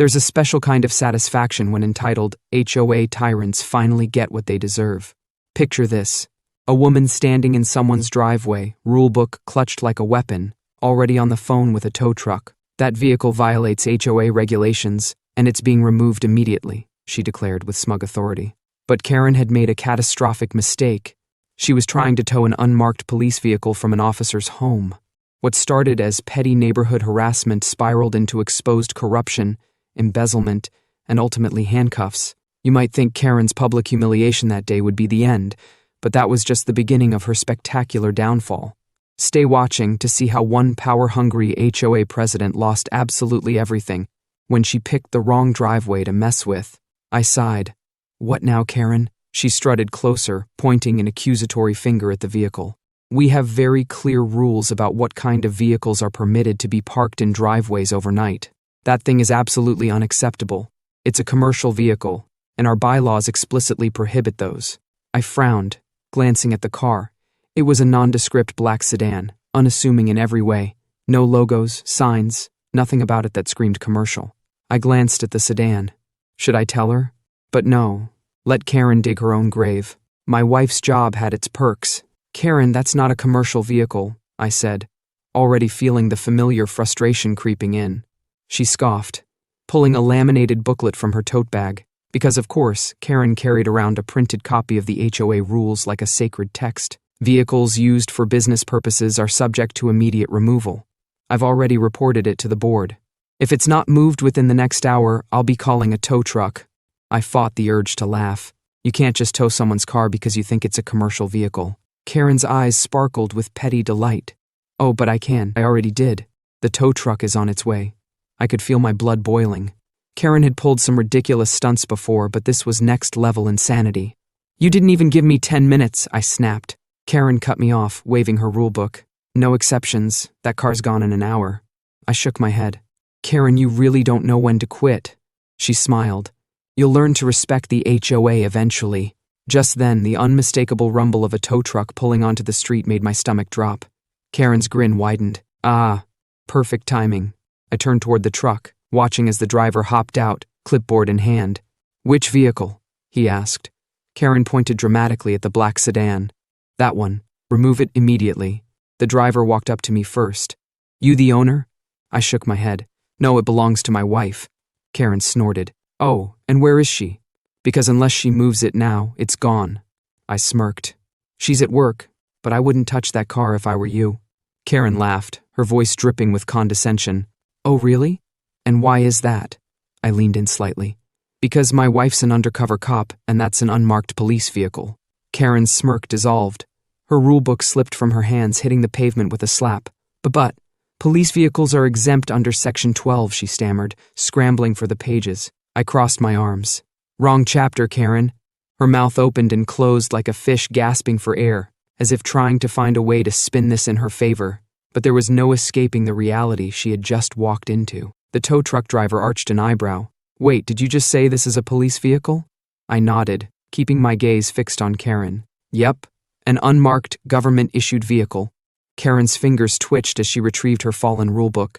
There's a special kind of satisfaction when entitled HOA tyrants finally get what they deserve. Picture this. A woman standing in someone's driveway, rulebook clutched like a weapon, already on the phone with a tow truck. That vehicle violates HOA regulations, and it's being removed immediately, she declared with smug authority. But Karen had made a catastrophic mistake. She was trying to tow an unmarked police vehicle from an officer's home. What started as petty neighborhood harassment spiraled into exposed corruption, embezzlement, and ultimately handcuffs. You might think Karen's public humiliation that day would be the end, but that was just the beginning of her spectacular downfall. Stay watching to see how one power-hungry HOA president lost absolutely everything when she picked the wrong driveway to mess with. I sighed. What now, Karen? She strutted closer, pointing an accusatory finger at the vehicle. We have very clear rules about what kind of vehicles are permitted to be parked in driveways overnight. That thing is absolutely unacceptable. It's a commercial vehicle, and our bylaws explicitly prohibit those. I frowned, glancing at the car. It was a nondescript black sedan, unassuming in every way. No logos, signs, nothing about it that screamed commercial. I glanced at the sedan. Should I tell her? But no. Let Karen dig her own grave. My wife's job had its perks. Karen, that's not a commercial vehicle, I said, already feeling the familiar frustration creeping in. She scoffed, pulling a laminated booklet from her tote bag, because of course, Karen carried around a printed copy of the HOA rules like a sacred text. Vehicles used for business purposes are subject to immediate removal. I've already reported it to the board. If it's not moved within the next hour, I'll be calling a tow truck. I fought the urge to laugh. You can't just tow someone's car because you think it's a commercial vehicle. Karen's eyes sparkled with petty delight. Oh, but I can. I already did. The tow truck is on its way. I could feel my blood boiling. Karen had pulled some ridiculous stunts before, but this was next-level insanity. You didn't even give me 10 minutes, I snapped. Karen cut me off, waving her rulebook. No exceptions. That car's gone in an hour. I shook my head. Karen, you really don't know when to quit. She smiled. You'll learn to respect the HOA eventually. Just then, the unmistakable rumble of a tow truck pulling onto the street made my stomach drop. Karen's grin widened. Ah, perfect timing. I turned toward the truck, watching as the driver hopped out, clipboard in hand. Which vehicle? He asked. Karen pointed dramatically at the black sedan. That one. Remove it immediately. The driver walked up to me first. You the owner? I shook my head. No, it belongs to my wife. Karen snorted. Oh, and where is she? Because unless she moves it now, it's gone. I smirked. She's at work, but I wouldn't touch that car if I were you. Karen laughed, her voice dripping with condescension. Oh, really? And why is that? I leaned in slightly. Because my wife's an undercover cop, and that's an unmarked police vehicle. Karen's smirk dissolved. Her rulebook slipped from her hands, hitting the pavement with a slap. But, police vehicles are exempt under Section 12, she stammered, scrambling for the pages. I crossed my arms. Wrong chapter, Karen. Her mouth opened and closed like a fish gasping for air, as if trying to find a way to spin this in her favor. But there was no escaping the reality she had just walked into. The tow truck driver arched an eyebrow. Wait, did you just say this is a police vehicle? I nodded, keeping my gaze fixed on Karen. Yep, an unmarked, government-issued vehicle. Karen's fingers twitched as she retrieved her fallen rulebook,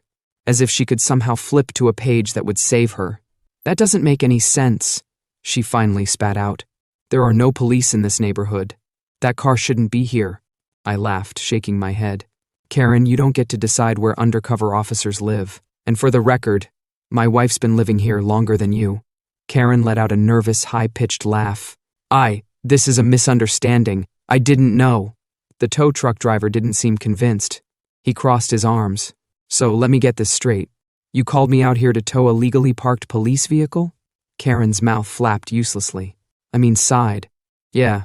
as if she could somehow flip to a page that would save her. That doesn't make any sense, she finally spat out. There are no police in this neighborhood. That car shouldn't be here. I laughed, shaking my head. Karen, you don't get to decide where undercover officers live. And for the record, my wife's been living here longer than you. Karen let out a nervous, high-pitched laugh. This is a misunderstanding. I didn't know. The tow truck driver didn't seem convinced. He crossed his arms. So let me get this straight. You called me out here to tow a legally parked police vehicle? Karen's mouth flapped uselessly. Sighed. Yeah.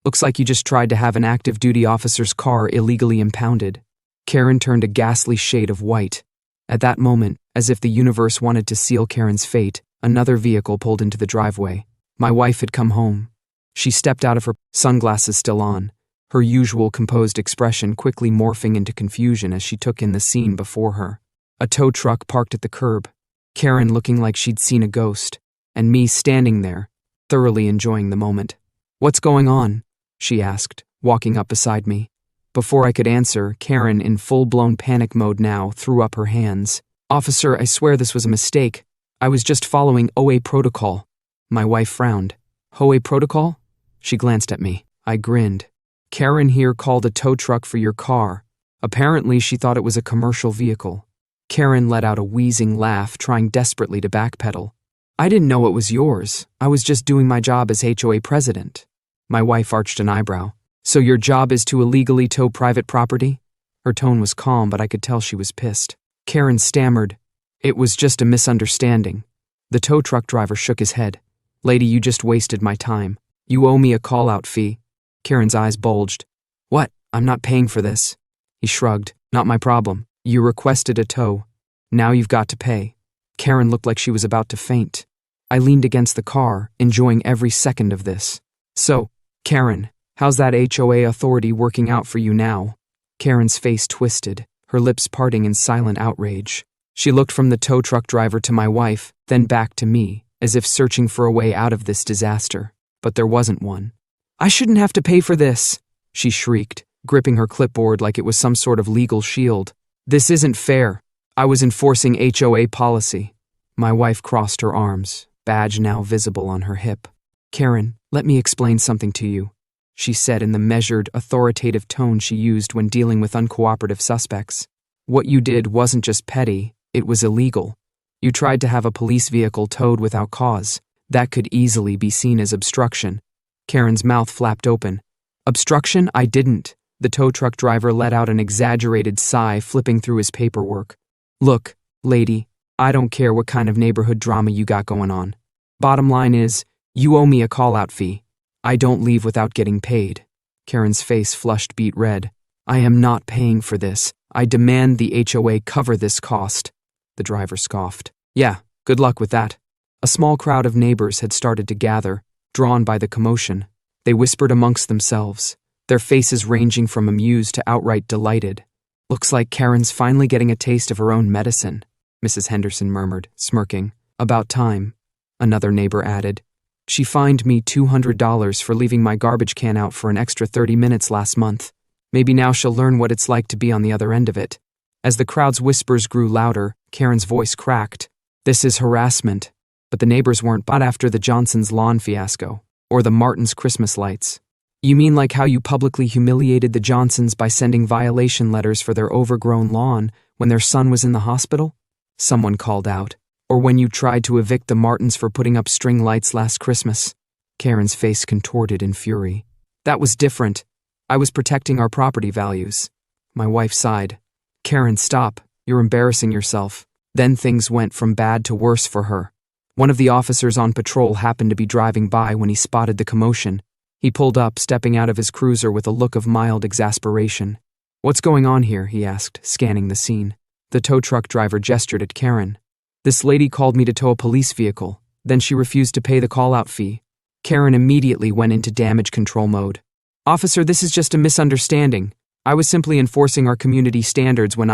Looks like you just tried to have an active duty officer's car illegally impounded. Karen turned a ghastly shade of white. At that moment, as if the universe wanted to seal Karen's fate, another vehicle pulled into the driveway. My wife had come home. She stepped out of her, sunglasses still on, her usual composed expression quickly morphing into confusion as she took in the scene before her. A tow truck parked at the curb, Karen looking like she'd seen a ghost, and me standing there, thoroughly enjoying the moment. What's going on? She asked, walking up beside me. Before I could answer, Karen, in full-blown panic mode now, threw up her hands. Officer, I swear this was a mistake. I was just following HOA protocol. My wife frowned. HOA protocol? She glanced at me. I grinned. Karen here called a tow truck for your car. Apparently, she thought it was a commercial vehicle. Karen let out a wheezing laugh, trying desperately to backpedal. I didn't know it was yours. I was just doing my job as HOA president. My wife arched an eyebrow. So your job is to illegally tow private property? Her tone was calm, but I could tell she was pissed. Karen stammered. It was just a misunderstanding. The tow truck driver shook his head. Lady, you just wasted my time. You owe me a call-out fee. Karen's eyes bulged. What? I'm not paying for this. He shrugged. Not my problem. You requested a tow. Now you've got to pay. Karen looked like she was about to faint. I leaned against the car, enjoying every second of this. So, Karen, how's that HOA authority working out for you now? Karen's face twisted, her lips parting in silent outrage. She looked from the tow truck driver to my wife, then back to me, as if searching for a way out of this disaster. But there wasn't one. I shouldn't have to pay for this, she shrieked, gripping her clipboard like it was some sort of legal shield. This isn't fair. I was enforcing HOA policy. My wife crossed her arms, badge now visible on her hip. Karen, let me explain something to you, she said in the measured, authoritative tone she used when dealing with uncooperative suspects. What you did wasn't just petty, it was illegal. You tried to have a police vehicle towed without cause. That could easily be seen as obstruction. Karen's mouth flapped open. Obstruction? I didn't. The tow truck driver let out an exaggerated sigh, flipping through his paperwork. Look, lady, I don't care what kind of neighborhood drama you got going on. Bottom line is, you owe me a call-out fee. I don't leave without getting paid. Karen's face flushed beet red. I am not paying for this. I demand the HOA cover this cost. The driver scoffed. Yeah, good luck with that. A small crowd of neighbors had started to gather, drawn by the commotion. They whispered amongst themselves, their faces ranging from amused to outright delighted. Looks like Karen's finally getting a taste of her own medicine, Mrs. Henderson murmured, smirking. About time, another neighbor added. She fined me $200 for leaving my garbage can out for an extra 30 minutes last month. Maybe now she'll learn what it's like to be on the other end of it. As the crowd's whispers grew louder, Karen's voice cracked. This is harassment. But the neighbors weren't bought after the Johnsons' lawn fiasco, or the Martins' Christmas lights. You mean like how you publicly humiliated the Johnsons by sending violation letters for their overgrown lawn when their son was in the hospital? Someone called out. Or when you tried to evict the Martins for putting up string lights last Christmas? Karen's face contorted in fury. That was different. I was protecting our property values. My wife sighed. Karen, stop. You're embarrassing yourself. Then things went from bad to worse for her. One of the officers on patrol happened to be driving by when he spotted the commotion. He pulled up, stepping out of his cruiser with a look of mild exasperation. What's going on here? He asked, scanning the scene. The tow truck driver gestured at Karen. This lady called me to tow a police vehicle. Then she refused to pay the call-out fee. Karen immediately went into damage control mode. Officer, this is just a misunderstanding. I was simply enforcing our community standards when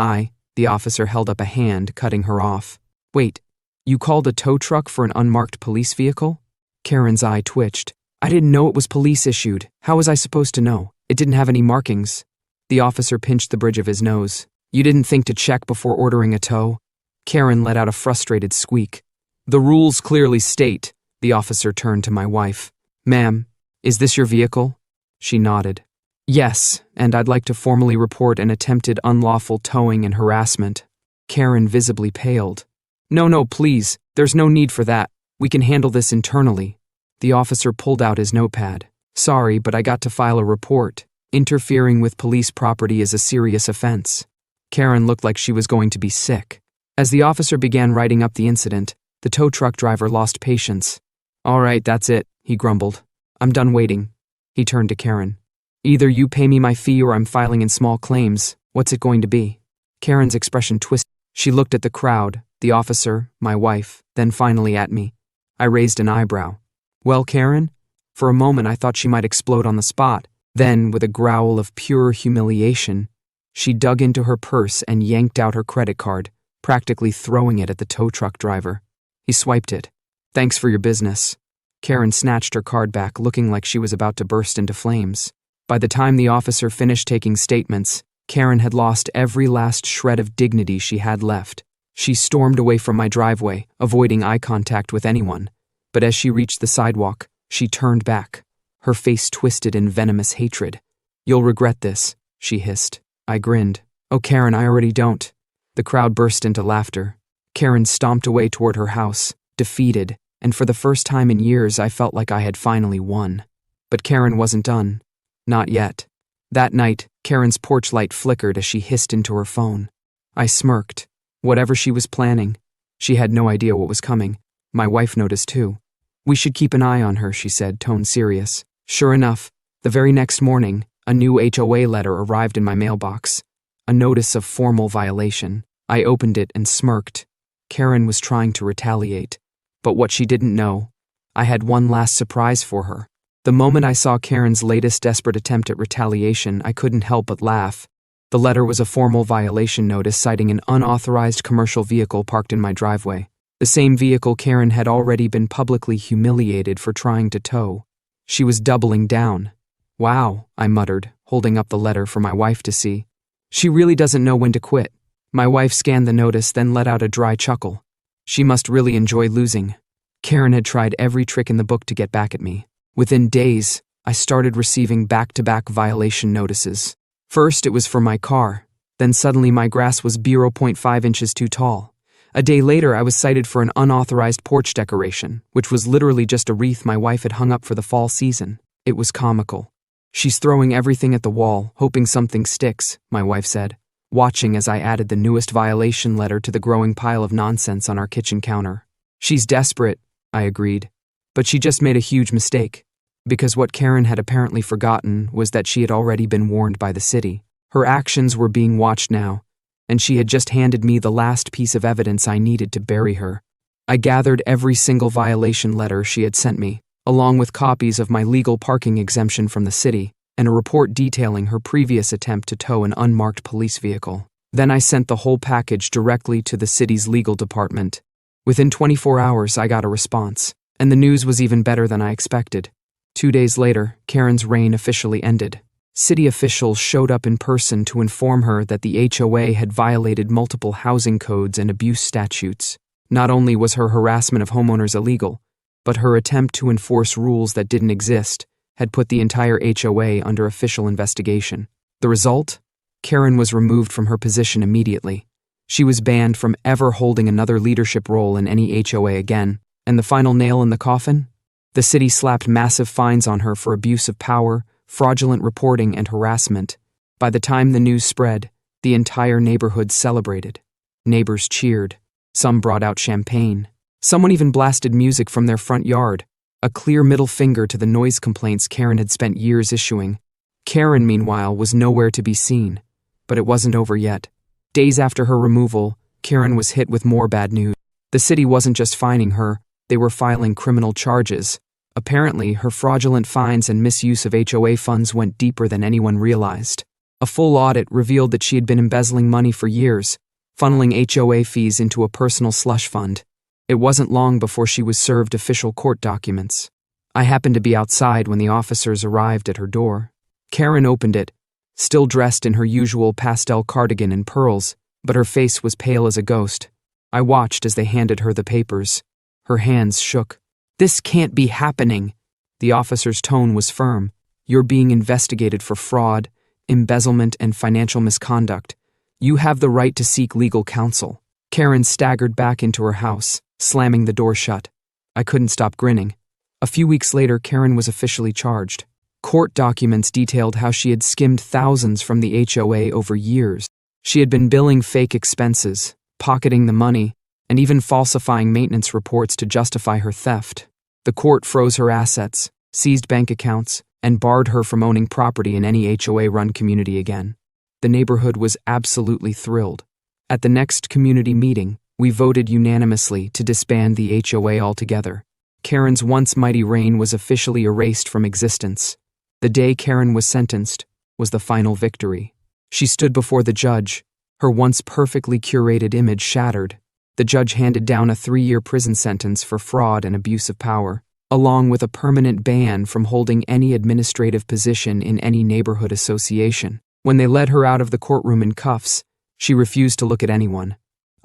the officer held up a hand, cutting her off. Wait, you called a tow truck for an unmarked police vehicle? Karen's eye twitched. I didn't know it was police-issued. How was I supposed to know? It didn't have any markings. The officer pinched the bridge of his nose. You didn't think to check before ordering a tow? Karen let out a frustrated squeak. The rules clearly state. The officer turned to my wife. Ma'am, is this your vehicle? She nodded. Yes, and I'd like to formally report an attempted unlawful towing and harassment. Karen visibly paled. No, please, there's no need for that. We can handle this internally. The officer pulled out his notepad. Sorry, but I got to file a report. Interfering with police property is a serious offense. Karen looked like she was going to be sick. As the officer began writing up the incident, the tow truck driver lost patience. All right, that's it, he grumbled. I'm done waiting. He turned to Karen. Either you pay me my fee or I'm filing in small claims. What's it going to be? Karen's expression twisted. She looked at the crowd, the officer, my wife, then finally at me. I raised an eyebrow. Well, Karen? For a moment I thought she might explode on the spot. Then, with a growl of pure humiliation, she dug into her purse and yanked out her credit card, practically throwing it at the tow truck driver. He swiped it. Thanks for your business. Karen snatched her card back, looking like she was about to burst into flames. By the time the officer finished taking statements, Karen had lost every last shred of dignity she had left. She stormed away from my driveway, avoiding eye contact with anyone. But as she reached the sidewalk, she turned back, her face twisted in venomous hatred. "You'll regret this," she hissed. I grinned. "Oh, Karen, I already don't." The crowd burst into laughter. Karen stomped away toward her house, defeated, and for the first time in years I felt like I had finally won. But Karen wasn't done. Not yet. That night, Karen's porch light flickered as she hissed into her phone. I smirked. Whatever she was planning, she had no idea what was coming. My wife noticed too. "We should keep an eye on her," she said, tone serious. Sure enough, the very next morning, a new HOA letter arrived in my mailbox. A notice of formal violation. I opened it and smirked. Karen was trying to retaliate. But what she didn't know, I had one last surprise for her. The moment I saw Karen's latest desperate attempt at retaliation, I couldn't help but laugh. The letter was a formal violation notice citing an unauthorized commercial vehicle parked in my driveway. The same vehicle Karen had already been publicly humiliated for trying to tow. She was doubling down. "Wow," I muttered, holding up the letter for my wife to see. "She really doesn't know when to quit." My wife scanned the notice, then let out a dry chuckle. She must really enjoy losing. Karen had tried every trick in the book to get back at me. Within days, I started receiving back-to-back violation notices. First, it was for my car. Then suddenly my grass was 0.5 inches too tall. A day later, I was cited for an unauthorized porch decoration, which was literally just a wreath my wife had hung up for the fall season. It was comical. "She's throwing everything at the wall, hoping something sticks," my wife said, watching as I added the newest violation letter to the growing pile of nonsense on our kitchen counter. "She's desperate," I agreed. But she just made a huge mistake. Because what Karen had apparently forgotten was that she had already been warned by the city. Her actions were being watched now, and she had just handed me the last piece of evidence I needed to bury her. I gathered every single violation letter she had sent me, along with copies of my legal parking exemption from the city, and a report detailing her previous attempt to tow an unmarked police vehicle. Then I sent the whole package directly to the city's legal department. Within 24 hours, I got a response, and the news was even better than I expected. 2 days later, Karen's reign officially ended. City officials showed up in person to inform her that the HOA had violated multiple housing codes and abuse statutes. Not only was her harassment of homeowners illegal, but her attempt to enforce rules that didn't exist had put the entire HOA under official investigation. The result? Karen was removed from her position immediately. She was banned from ever holding another leadership role in any HOA again. And the final nail in the coffin? The city slapped massive fines on her for abuse of power, fraudulent reporting, and harassment. By the time the news spread, the entire neighborhood celebrated. Neighbors cheered. Some brought out champagne. Someone even blasted music from their front yard, a clear middle finger to the noise complaints Karen had spent years issuing. Karen, meanwhile, was nowhere to be seen. But it wasn't over yet. Days after her removal, Karen was hit with more bad news. The city wasn't just fining her, they were filing criminal charges. Apparently, her fraudulent fines and misuse of HOA funds went deeper than anyone realized. A full audit revealed that she had been embezzling money for years, funneling HOA fees into a personal slush fund. It wasn't long before she was served official court documents. I happened to be outside when the officers arrived at her door. Karen opened it, still dressed in her usual pastel cardigan and pearls, but her face was pale as a ghost. I watched as they handed her the papers. Her hands shook. "This can't be happening." The officer's tone was firm. "You're being investigated for fraud, embezzlement, and financial misconduct. You have the right to seek legal counsel." Karen staggered back into her house, slamming the door shut. I couldn't stop grinning. A few weeks later, Karen was officially charged. Court documents detailed how she had skimmed thousands from the HOA over years. She had been billing fake expenses, pocketing the money, and even falsifying maintenance reports to justify her theft. The court froze her assets, seized bank accounts, and barred her from owning property in any HOA-run community again. The neighborhood was absolutely thrilled. At the next community meeting, we voted unanimously to disband the HOA altogether. Karen's once mighty reign was officially erased from existence. The day Karen was sentenced was the final victory. She stood before the judge, her once perfectly curated image shattered. The judge handed down a 3-year prison sentence for fraud and abuse of power, along with a permanent ban from holding any administrative position in any neighborhood association. When they led her out of the courtroom in cuffs, she refused to look at anyone.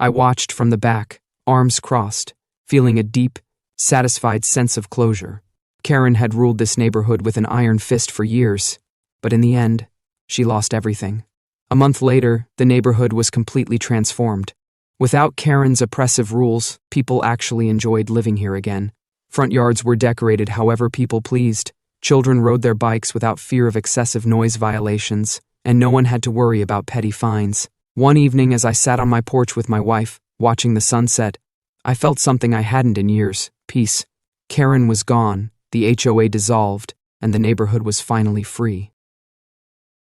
I watched from the back, arms crossed, feeling a deep, satisfied sense of closure. Karen had ruled this neighborhood with an iron fist for years, but in the end, she lost everything. A month later, the neighborhood was completely transformed. Without Karen's oppressive rules, people actually enjoyed living here again. Front yards were decorated however people pleased. Children rode their bikes without fear of excessive noise violations, and no one had to worry about petty fines. One evening, as I sat on my porch with my wife, watching the sunset, I felt something I hadn't in years: peace. Karen was gone, the HOA dissolved, and the neighborhood was finally free.